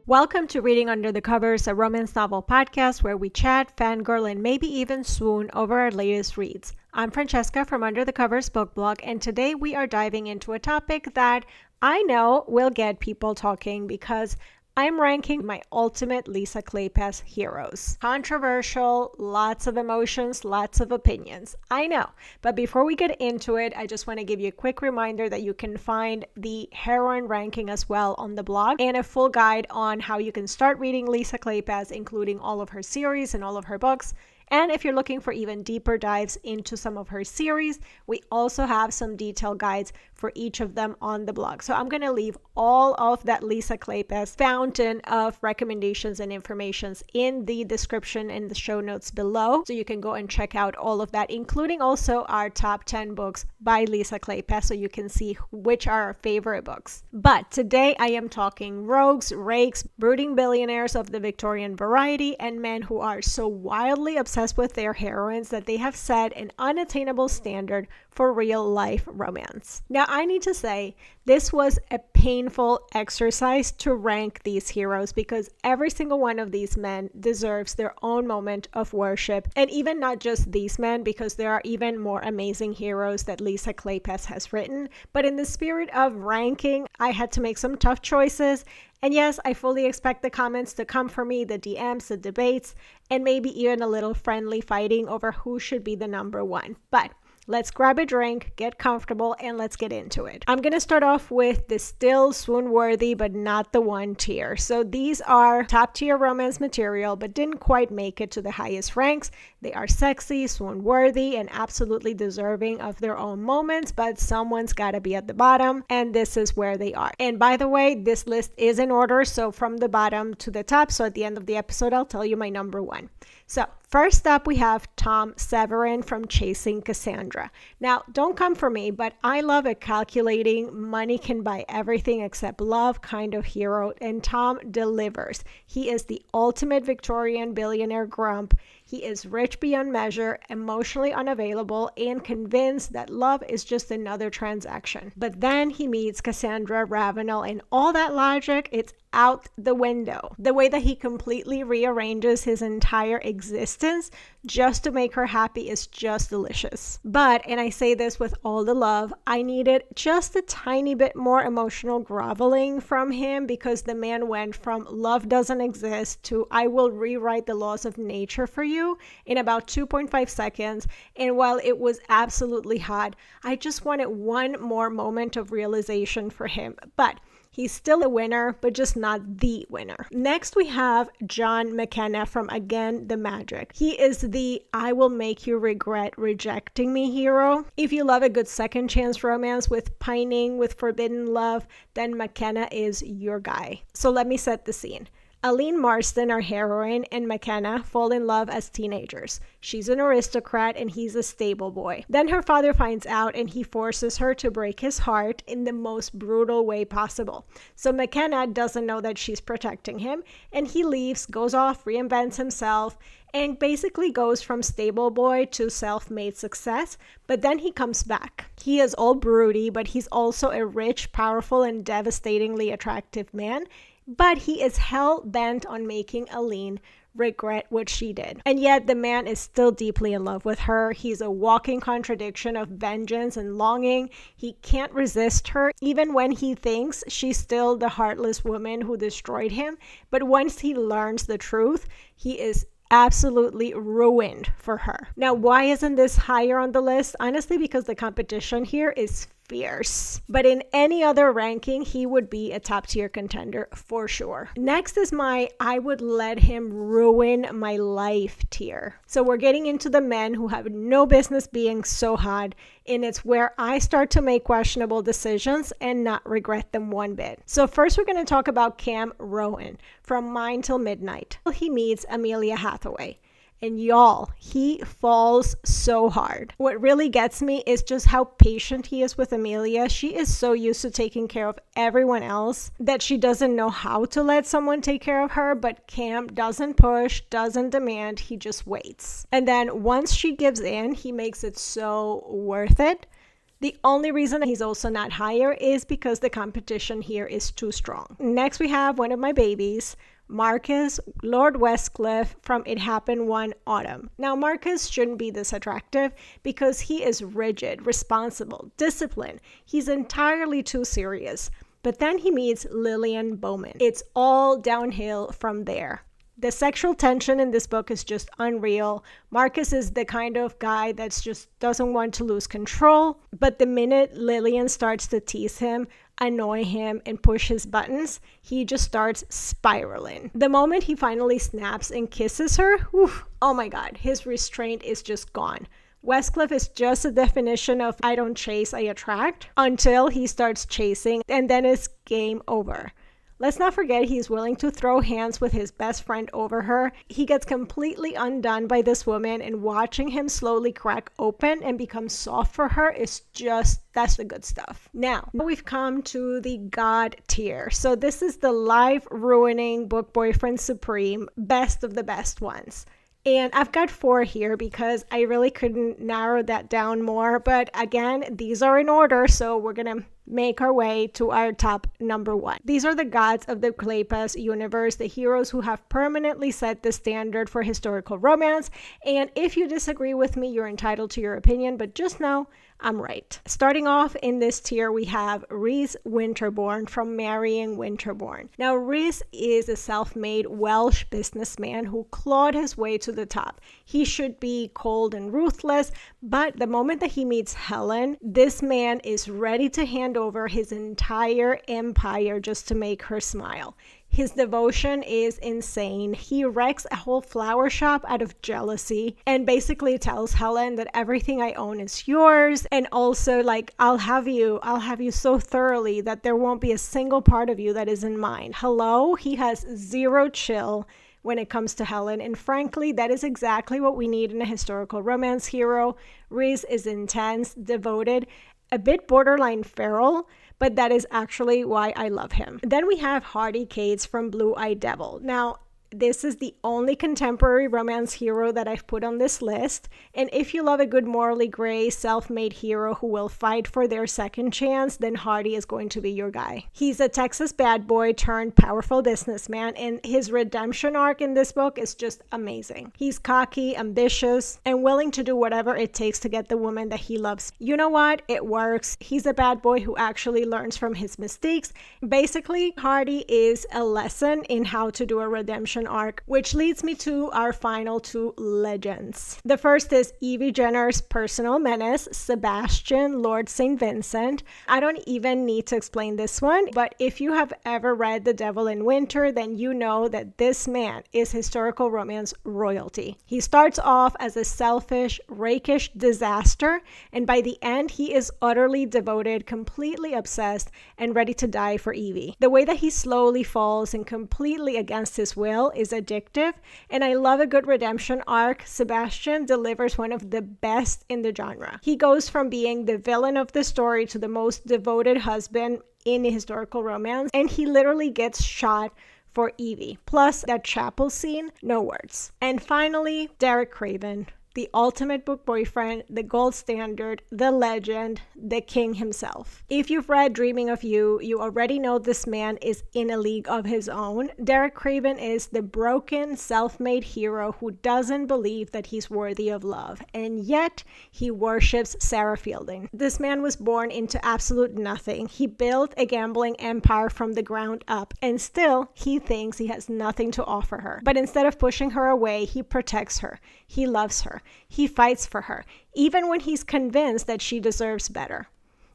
Welcome to Reading Under the Covers, a romance novel podcast where we chat, fangirl, and maybe even swoon over our latest reads. I'm Francesca from Under the Covers book blog, and today we are diving into a topic that I know will get people talking because I'm ranking my ultimate Lisa Kleypas heroes. Controversial, lots of emotions, lots of opinions. I know. But before we get into it, I just want to give you a quick reminder that you can find the heroine ranking as well on the blog and a full guide on how you can start reading Lisa Kleypas, including all of her series and all of her books. And if you're looking for even deeper dives into some of her series, we also have some detailed guides for each of them on the blog. So I'm going to leave all of that Lisa Kleypas fountain of recommendations and informations in the description and the show notes below. So you can go and check out all of that, including also our top 10 books by Lisa Kleypas, so you can see which are our favorite books. But today I am talking rogues, rakes, brooding billionaires of the Victorian variety, and men who are so wildly obsessed with their heroines that they have set an unattainable standard for real life romance. Now, I need to say, this was a painful exercise to rank these heroes because every single one of these men deserves their own moment of worship. And even not just these men, because there are even more amazing heroes that Lisa Kleypas has written. But in the spirit of ranking, I had to make some tough choices. And yes, I fully expect the comments to come for me, the DMs, the debates, and maybe even a little friendly fighting over who should be the number one. But let's grab a drink, get comfortable, and let's get into it. I'm going to start off with the still swoon-worthy, but not the one tier. So these are top-tier romance material, but didn't quite make it to the highest ranks. They are sexy, swoon-worthy, and absolutely deserving of their own moments, but someone's got to be at the bottom, and this is where they are. And by the way, this list is in order, so from the bottom to the top. So at the end of the episode, I'll tell you my number one. So first up, we have Tom Severin from Chasing Cassandra. Now, don't come for me, but I love a calculating, money can buy everything except love kind of hero, and Tom delivers. He is the ultimate Victorian billionaire grump. He is rich beyond measure, emotionally unavailable, and convinced that love is just another transaction. But then he meets Cassandra Ravenel, and all that logic, it's out the window. The way that he completely rearranges his entire existence just to make her happy is just delicious. But, and I say this with all the love, I needed just a tiny bit more emotional groveling from him because the man went from love doesn't exist to I will rewrite the laws of nature for you in about 2.5 seconds. And while it was absolutely hot, I just wanted one more moment of realization for him. But he's still a winner, but just not the winner. Next, we have John McKenna from Again the Magic. He is the I will make you regret rejecting me hero. If you love a good second chance romance with pining, with forbidden love, then McKenna is your guy. So let me set the scene. Aline Marston, our heroine, and McKenna fall in love as teenagers. She's an aristocrat and he's a stable boy. Then her father finds out and he forces her to break his heart in the most brutal way possible. So McKenna doesn't know that she's protecting him, and he leaves, goes off, reinvents himself, and basically goes from stable boy to self-made success. But then he comes back. He is all broody, but he's also a rich, powerful, and devastatingly attractive man. But he is hell-bent on making Aline regret what she did. And yet the man is still deeply in love with her. He's a walking contradiction of vengeance and longing. He can't resist her, even when he thinks she's still the heartless woman who destroyed him. But once he learns the truth, he is absolutely ruined for her. Now, why isn't this higher on the list? Honestly, because the competition here is fierce. But in any other ranking, he would be a top tier contender for sure. Next is my I would let him ruin my life tier. So we're getting into the men who have no business being so hot, and it's where I start to make questionable decisions and not regret them one bit. So first we're going to talk about Cam Rowan from Mine Till Midnight. He meets Amelia Hathaway. And y'all, he falls so hard. What really gets me is just how patient he is with Amelia. She is so used to taking care of everyone else that she doesn't know how to let someone take care of her. But Cam doesn't push, doesn't demand, he just waits. And then once she gives in, he makes it so worth it. The only reason he's also not higher is because the competition here is too strong. Next, we have one of my babies, Marcus, Lord Westcliff from It Happened One Autumn. Now, Marcus shouldn't be this attractive because he is rigid, responsible, disciplined. He's entirely too serious. But then he meets Lillian Bowman. It's all downhill from there. The sexual tension in this book is just unreal. Marcus is the kind of guy that just doesn't want to lose control. But the minute Lillian starts to tease him, annoy him, and push his buttons, he just starts spiraling. The moment he finally snaps and kisses her, whew, oh my God, his restraint is just gone. Westcliff is just a definition of I don't chase, I attract, until he starts chasing, and then it's game over. Let's not forget he's willing to throw hands with his best friend over her. He gets completely undone by this woman, and watching him slowly crack open and become soft for her is just, that's the good stuff. Now, we've come to the God tier. So this is the life-ruining book boyfriend supreme, best of the best ones. And I've got 4 here because I really couldn't narrow that down more. But again, these are in order, so we're going to make our way to our top number 1. These are the gods of the Kleypas universe, the heroes who have permanently set the standard for historical romance. And if you disagree with me, you're entitled to your opinion, but just know I'm right. Starting off in this tier, we have Rhys Winterborne from Marrying Winterborne. Now, Rhys is a self-made Welsh businessman who clawed his way to the top. He should be cold and ruthless, but the moment that he meets Helen, this man is ready to hand over his entire empire just to make her smile. His devotion is insane. He wrecks a whole flower shop out of jealousy and basically tells Helen that everything I own is yours. And also, like, I'll have you so thoroughly that there won't be a single part of you that isn't mine. Hello? He has zero chill when it comes to Helen. And frankly, that is exactly what we need in a historical romance hero. Rhys is intense, devoted, a bit borderline feral, but that is actually why I love him. Then we have Hardy Cates from Blue-Eyed Devil. Now, this is the only contemporary romance hero that I've put on this list. And if you love a good morally gray, self-made hero who will fight for their second chance, then Hardy is going to be your guy. He's a Texas bad boy turned powerful businessman, and his redemption arc in this book is just amazing. He's cocky, ambitious, and willing to do whatever it takes to get the woman that he loves. You know what? It works. He's a bad boy who actually learns from his mistakes. Basically, Hardy is a lesson in how to do a redemption arc, which leads me to our final 2 legends. The first is Evie Jenner's personal menace, Sebastian, Lord St. Vincent. I don't even need to explain this one, but if you have ever read The Devil in Winter, then you know that this man is historical romance royalty. He starts off as a selfish, rakish disaster, and by the end, he is utterly devoted, completely obsessed, and ready to die for Evie. The way that he slowly falls and completely against his will is addictive, and I love a good redemption arc. Sebastian delivers one of the best in the genre. He goes from being the villain of the story to the most devoted husband in a historical romance, and he literally gets shot for Evie. Plus that chapel scene, no words. And finally, Derek Craven, the ultimate book boyfriend, the gold standard, the legend, the king himself. If you've read Dreaming of You, you already know this man is in a league of his own. Derek Craven is the broken, self-made hero who doesn't believe that he's worthy of love, and yet he worships Sarah Fielding. This man was born into absolute nothing. He built a gambling empire from the ground up, and still he thinks he has nothing to offer her. But instead of pushing her away, he protects her. He loves her. He fights for her, even when he's convinced that she deserves better.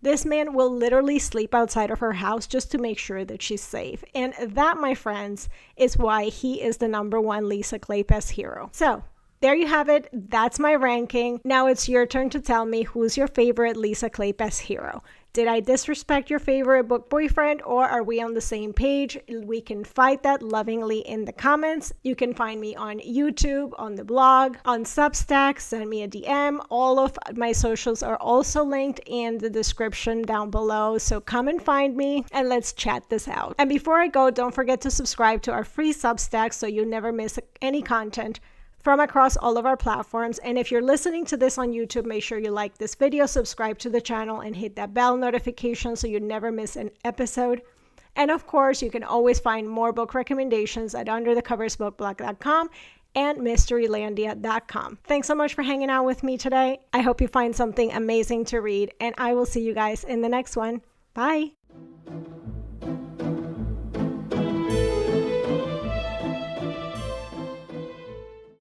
This man will literally sleep outside of her house just to make sure that she's safe. And that, my friends, is why he is the number 1 Lisa Kleypas hero. So, there you have it. That's my ranking. Now it's your turn to tell me who's your favorite Lisa Kleypas hero. Did I disrespect your favorite book boyfriend, or are we on the same page? We can fight that lovingly in the comments. You can find me on YouTube, on the blog, on Substack. Send me a DM. All of my socials are also linked in the description down below. So come and find me and let's chat this out. And before I go, don't forget to subscribe to our free Substack so you never miss any content from across all of our platforms. And if you're listening to this on YouTube, make sure you like this video, subscribe to the channel, and hit that bell notification so you never miss an episode. And of course, you can always find more book recommendations at underthecoversbookblog.com and mysterylandia.com. Thanks so much for hanging out with me today. I hope you find something amazing to read, and I will see you guys in the next one. Bye!